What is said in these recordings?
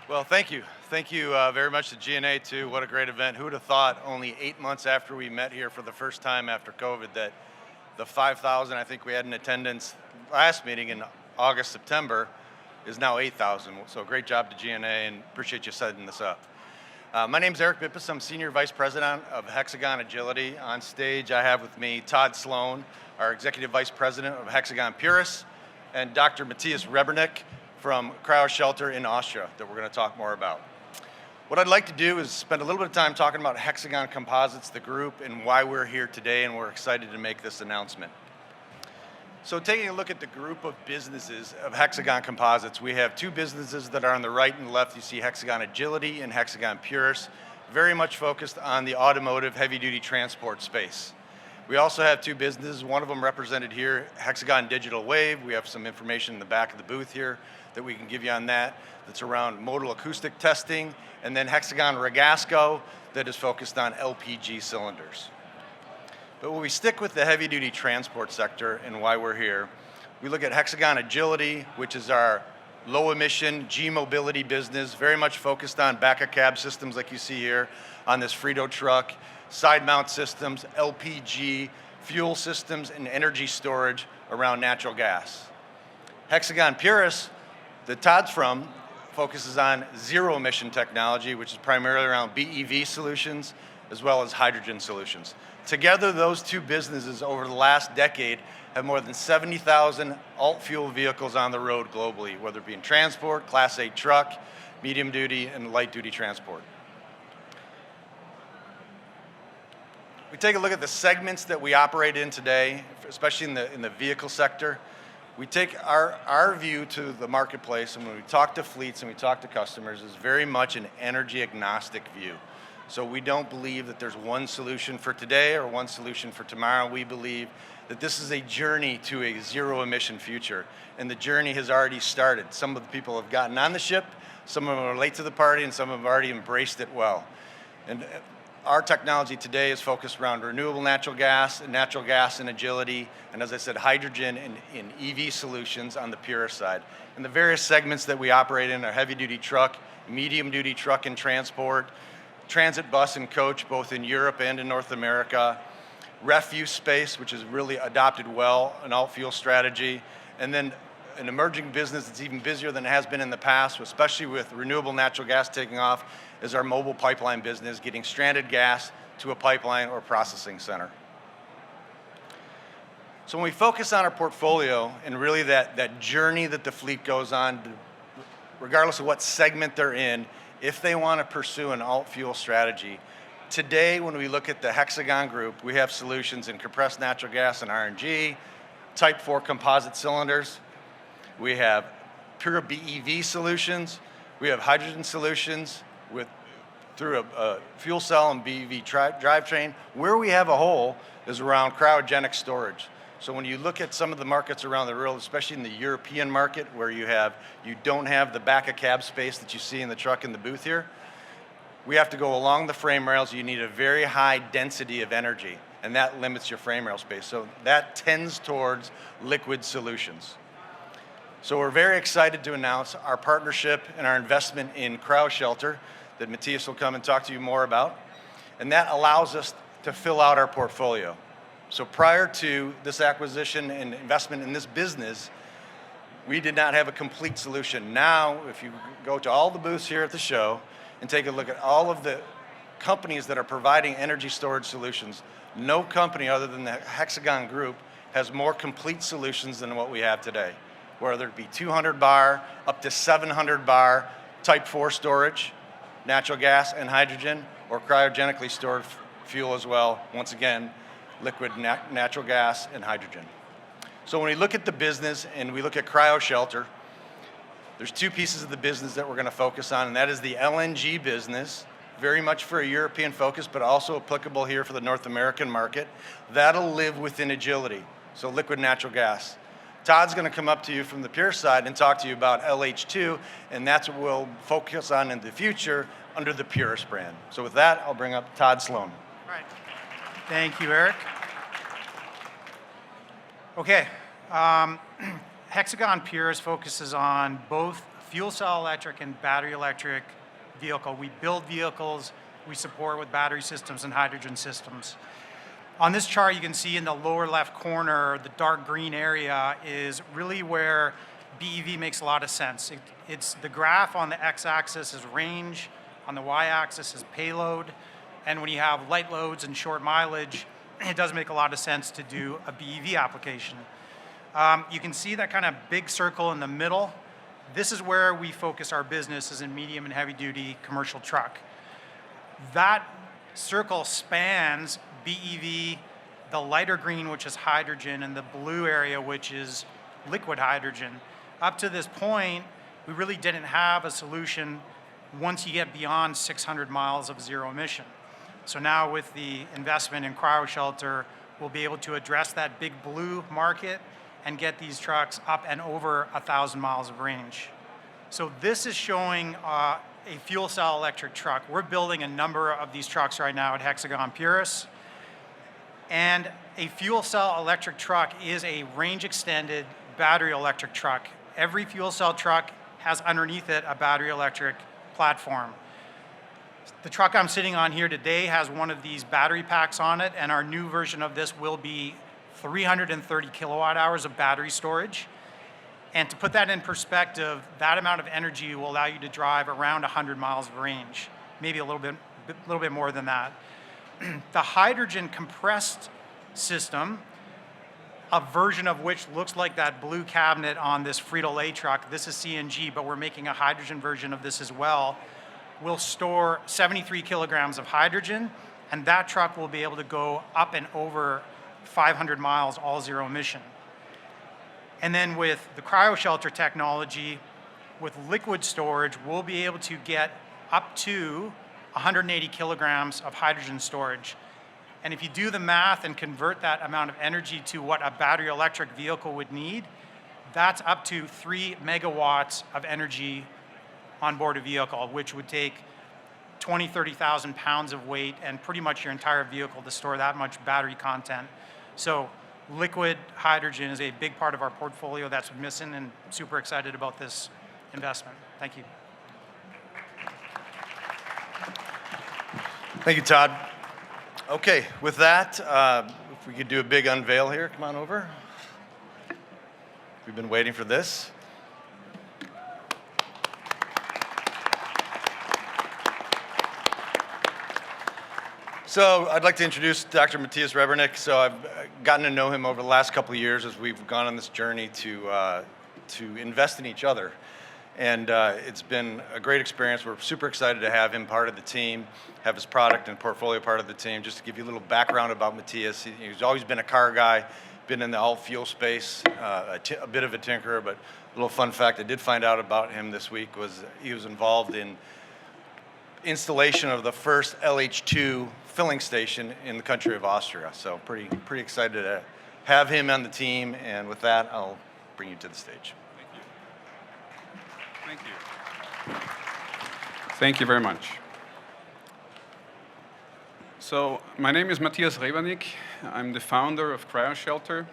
Well, thank you. Thank you very much to GNA too. What a great event. Who would have thought only 8 months after we met here for the first time after COVID that the 5,000 I think we had in attendance last meeting in August, September is now 8,000. So great job to GNA and appreciate you setting this up. My name is Eric Bippus. I'm Senior Vice President of Hexagon Agility. On stage I have with me Todd Sloan, our Executive Vice President of Hexagon Purus, and Dr. Matthias Rebernick from Cryoshelter in Austria that we're going to talk more about. What I'd like to do is spend a little bit of time talking about Hexagon Composites, the group, and why we're here today, and we're excited to make this announcement. So taking a look at the group of businesses of Hexagon Composites, we have two businesses that are on the right and left. You see Hexagon Agility and Hexagon Purus, very much focused on the automotive heavy-duty transport space. We also have two businesses, one of them represented here, Hexagon Digital Wave. We have some information in the back of the booth here that we can give you on that, that's around modal acoustic testing, and then Hexagon Ragasco that is focused on LPG cylinders. But when we stick with the heavy-duty transport sector and why we're here, we look at Hexagon Agility, which is our low-emission G-mobility business, very much focused on back-of-cab systems like you see here on this Frito truck, side-mount systems, LPG, fuel systems, and energy storage around natural gas. Hexagon Purus, that Todd's from, focuses on zero-emission technology, which is primarily around BEV solutions, as well as hydrogen solutions. Together, those two businesses over the last decade have more than 70,000 alt-fuel vehicles on the road globally, whether it be in transport, Class 8 truck, medium-duty, and light-duty transport. We take a look at the segments that we operate in today, especially in the vehicle sector. We take our view to the marketplace, and when we talk to fleets and we talk to customers, is very much an energy agnostic view. So we don't believe that there's one solution for today or one solution for tomorrow. We believe that this is a journey to a zero emission future, and the journey has already started. Some of the people have gotten on the ship, some of them are late to the party, and some of them have already embraced it well. And our technology today is focused around renewable natural gas and agility, and as I said, hydrogen and EV solutions on the Purus side. And the various segments that we operate in are heavy-duty truck, medium-duty truck and transport, transit bus and coach, both in Europe and in North America, refuse space, which has really adopted well an alt-fuel strategy, and then an emerging business that's even busier than it has been in the past, especially with renewable natural gas taking off, is our mobile pipeline business, getting stranded gas to a pipeline or processing center. So when we focus on our portfolio and really that journey that the fleet goes on, regardless of what segment they're in, if they want to pursue an alt-fuel strategy, today when we look at the Hexagon group, we have solutions in compressed natural gas and RNG, Type 4 composite cylinders, we have pure BEV solutions, we have hydrogen solutions through a fuel cell and BEV drivetrain. Where we have a hole is around cryogenic storage. So when you look at some of the markets around the world, especially in the European market, where you don't have the back of cab space that you see in the truck in the booth here, we have to go along the frame rails. You need a very high density of energy, and that limits your frame rail space. So that tends towards liquid solutions. So we're very excited to announce our partnership and our investment in Cryoshelter that Matthias will come and talk to you more about. And that allows us to fill out our portfolio. So prior to this acquisition and investment in this business, we did not have a complete solution. Now, if you go to all the booths here at the show and take a look at all of the companies that are providing energy storage solutions, no company other than the Hexagon group has more complete solutions than what we have today, whether it be 200 bar up to 700 bar Type 4 storage, natural gas and hydrogen, or cryogenically stored fuel as well. Once again, liquid natural gas and hydrogen. So when we look at the business and we look at Cryoshelter, there's two pieces of the business that we're going to focus on, and that is the LNG business, very much for a European focus, but also applicable here for the North American market. That'll live within agility, so liquid natural gas. Todd's going to come up to you from the Pure side and talk to you about LH2, and that's what we'll focus on in the future under the Purus brand. So with that, I'll bring up Todd Sloan. All right. Thank you, Eric. Okay. Hexagon Purus focuses on both fuel cell electric and battery electric vehicle. We build vehicles, we support with battery systems and hydrogen systems. On this chart, you can see in the lower left corner, the dark green area is really where BEV makes a lot of sense. It's the graph on the x-axis is range, on the y-axis is payload, and when you have light loads and short mileage, it does make a lot of sense to do a BEV application. You can see that kind of big circle in the middle. This is where we focus our business, is in medium and heavy duty commercial truck. That circle spans BEV, the lighter green, which is hydrogen, and the blue area, which is liquid hydrogen. Up to this point, we really didn't have a solution once you get beyond 600 miles of zero emission. So now with the investment in Cryoshelter, we'll be able to address that big blue market and get these trucks up and over 1,000 miles of range. So this is showing a fuel cell electric truck. We're building a number of these trucks right now at Hexagon Purus. And a fuel cell electric truck is a range extended battery electric truck. Every fuel cell truck has underneath it a battery electric platform. The truck I'm sitting on here today has one of these battery packs on it, and our new version of this will be 330 kilowatt hours of battery storage. And to put that in perspective, that amount of energy will allow you to drive around 100 miles of range, maybe a little bit more than that. The hydrogen compressed system, a version of which looks like that blue cabinet on this Frito-Lay truck. This is CNG, but we're making a hydrogen version of this as well. Will store 73 kilograms of hydrogen, and that truck will be able to go up and over 500 miles, all zero emission. And then with the Cryoshelter technology, with liquid storage, we'll be able to get up to 180 kilograms of hydrogen storage. And if you do the math and convert that amount of energy to what a battery electric vehicle would need, that's up to 3 megawatts of energy on board a vehicle, which would take 20, 30,000 pounds of weight and pretty much your entire vehicle to store that much battery content. So liquid hydrogen is a big part of our portfolio that's missing, and super excited about this investment. Thank you. Thank you, Todd. Okay, with that, if we could do a big unveil here, come on over. We've been waiting for this. So I'd like to introduce Dr. Matthias Rebernick. So I've gotten to know him over the last couple of years as we've gone on this journey to invest in each other. And it's been a great experience. We're super excited to have him part of the team, have his product and portfolio part of the team. Just to give you a little background about Matthias, he's always been a car guy, been in the alt-fuel space, a bit of a tinkerer, but a little fun fact I did find out about him this week was he was involved in installation of the first LH2 filling station in the country of Austria. So pretty excited to have him on the team. And with that, I'll bring you to the stage. Thank you. Thank you very much. So my name is Matthias Rebernick. I'm the founder of Cryoshelter.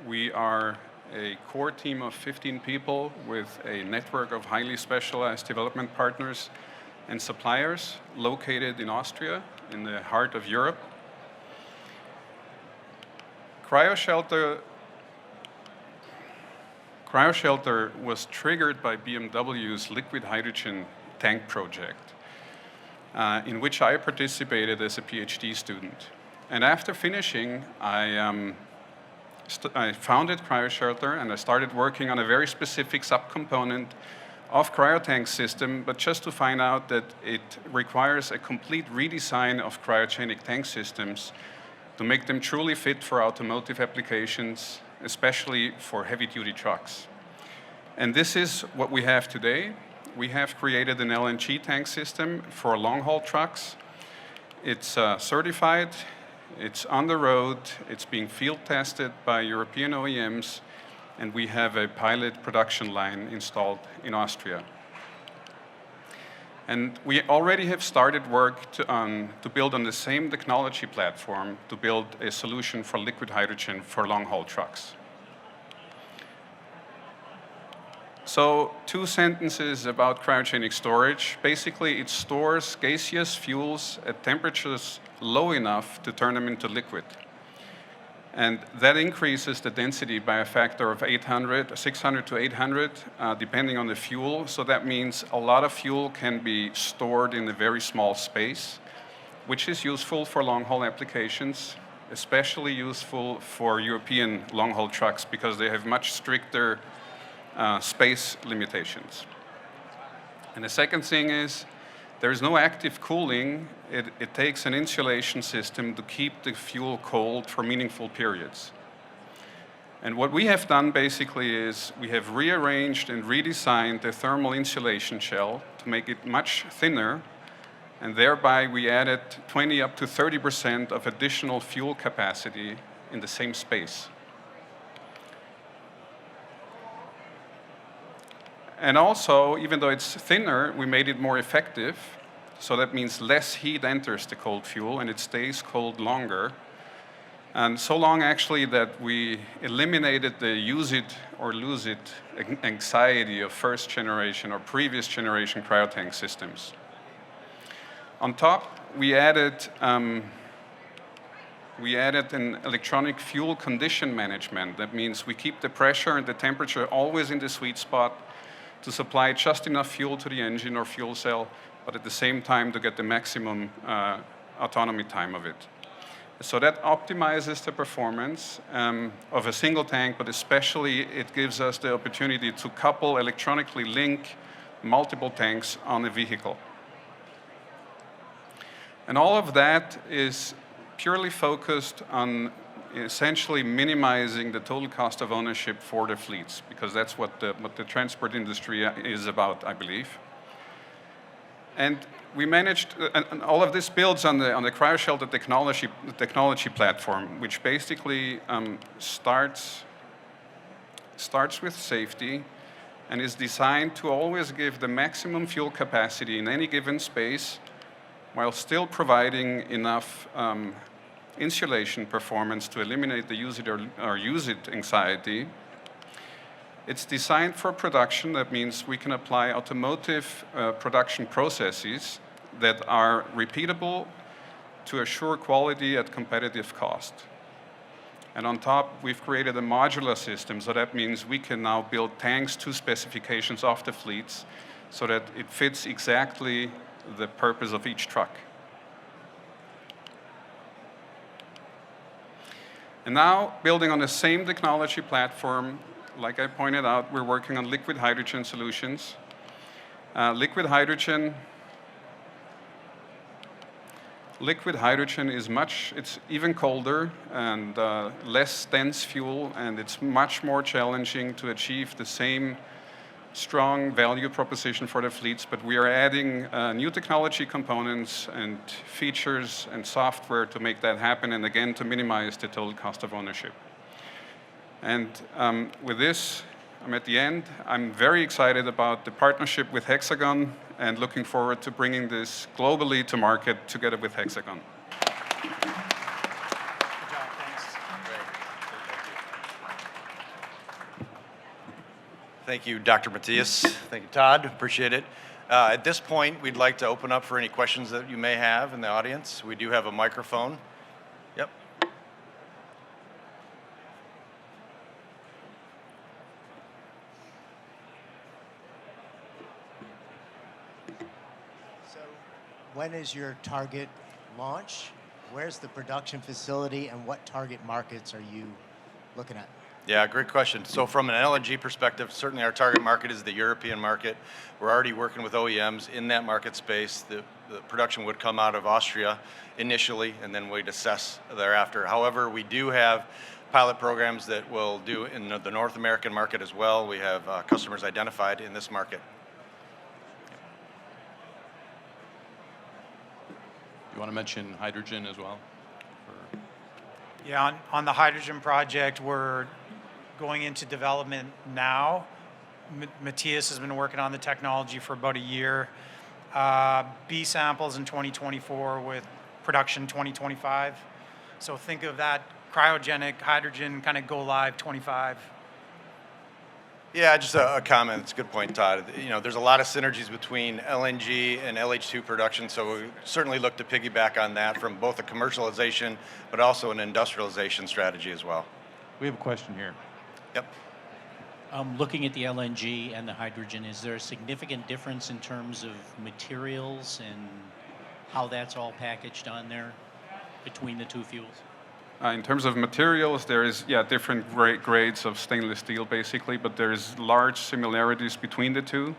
We are a core team of 15 people with a network of highly specialized development partners and suppliers located in Austria, in the heart of Europe. Cryoshelter was triggered by BMW's liquid hydrogen tank project, in which I participated as a PhD student. And after finishing, I founded Cryoshelter, and I started working on a very specific subcomponent of cryotank system, but just to find out that it requires a complete redesign of cryogenic tank systems to make them truly fit for automotive applications, especially for heavy-duty trucks. And this is what we have today. We have created an LNG tank system for long-haul trucks. It's certified, it's on the road, it's being field tested by European OEMs, and we have a pilot production line installed in Austria. And we already have started work to build on the same technology platform to build a solution for liquid hydrogen for long-haul trucks. So 2 sentences about cryogenic storage. Basically, it stores gaseous fuels at temperatures low enough to turn them into liquid. And that increases the density by a factor of 600 to 800, depending on the fuel. So that means a lot of fuel can be stored in a very small space, which is useful for long-haul applications, especially useful for European long-haul trucks because they have much stricter space limitations. And the second thing is, there is no active cooling. It takes an insulation system to keep the fuel cold for meaningful periods. And what we have done basically is we have rearranged and redesigned the thermal insulation shell to make it much thinner, and thereby we added 20 up to 30% of additional fuel capacity in the same space. And also, even though it's thinner, we made it more effective. So that means less heat enters the cold fuel and it stays cold longer. And so long actually that we eliminated the use it or lose it anxiety of first generation or previous generation cryotank systems. On top, we added an electronic fuel condition management. That means we keep the pressure and the temperature always in the sweet spot to supply just enough fuel to the engine or fuel cell, but at the same time to get the maximum autonomy time of it. So that optimizes the performance of a single tank, but especially it gives us the opportunity to couple, electronically link multiple tanks on a vehicle. And all of that is purely focused on essentially minimizing the total cost of ownership for the fleets, because that's what the transport industry is about, I believe. And we managed, and all of this builds on the Cryoshelter technology platform, which basically starts with safety and is designed to always give the maximum fuel capacity in any given space while still providing enough insulation performance to eliminate the use it or use it anxiety. It's designed for production. That means we can apply automotive production processes that are repeatable to assure quality at competitive cost. And on top, we've created a modular system, so that means we can now build tanks to specifications of the fleets so that it fits exactly the purpose of each truck. And now, building on the same technology platform, like I pointed out, we're working on liquid hydrogen solutions. Liquid hydrogen is it's even colder and less dense fuel, and it's much more challenging to achieve the same strong value proposition for the fleets, but we are adding new technology components and features and software to make that happen, and again, to minimize the total cost of ownership. And with this, I'm at the end. I'm very excited about the partnership with Hexagon and looking forward to bringing this globally to market together with Hexagon. Good job, thanks. Thank you, Dr. Matthias. Thank you, Todd. Appreciate it. At this point, we'd like to open up for any questions that you may have in the audience. We do have a microphone. Yep. So, when is your target launch? Where's the production facility, and what target markets are you looking at? Yeah, great question. So from an LNG perspective, certainly our target market is the European market. We're already working with OEMs in that market space. The production would come out of Austria initially, and then we'd assess thereafter. However, we do have pilot programs that will do in the North American market as well. We have customers identified in this market. You want to mention hydrogen as well? Yeah, on the hydrogen project, we're going into development now. Matthias has been working on the technology for about a year. B samples in 2024 with production 2025. So think of that cryogenic hydrogen kind of go live 25. Yeah, just a comment. It's a good point, Todd. You know, there's a lot of synergies between LNG and LH2 production, so we certainly look to piggyback on that from both a commercialization, but also an industrialization strategy as well. We have a question here. Yep. Looking at the LNG and the hydrogen, is there a significant difference in terms of materials and how that's all packaged on there between the two fuels? In terms of materials, there is different grades of stainless steel basically, but there's large similarities between the two,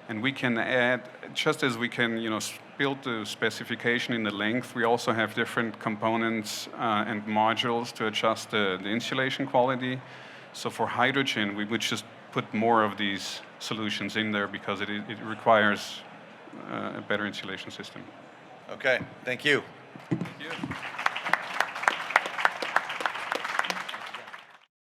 and we can add, just as we can build the specification in the length, we also have different components and modules to adjust the insulation quality. So for hydrogen, we would just put more of these solutions in there because it requires a better insulation system. Okay, thank you. Thank you.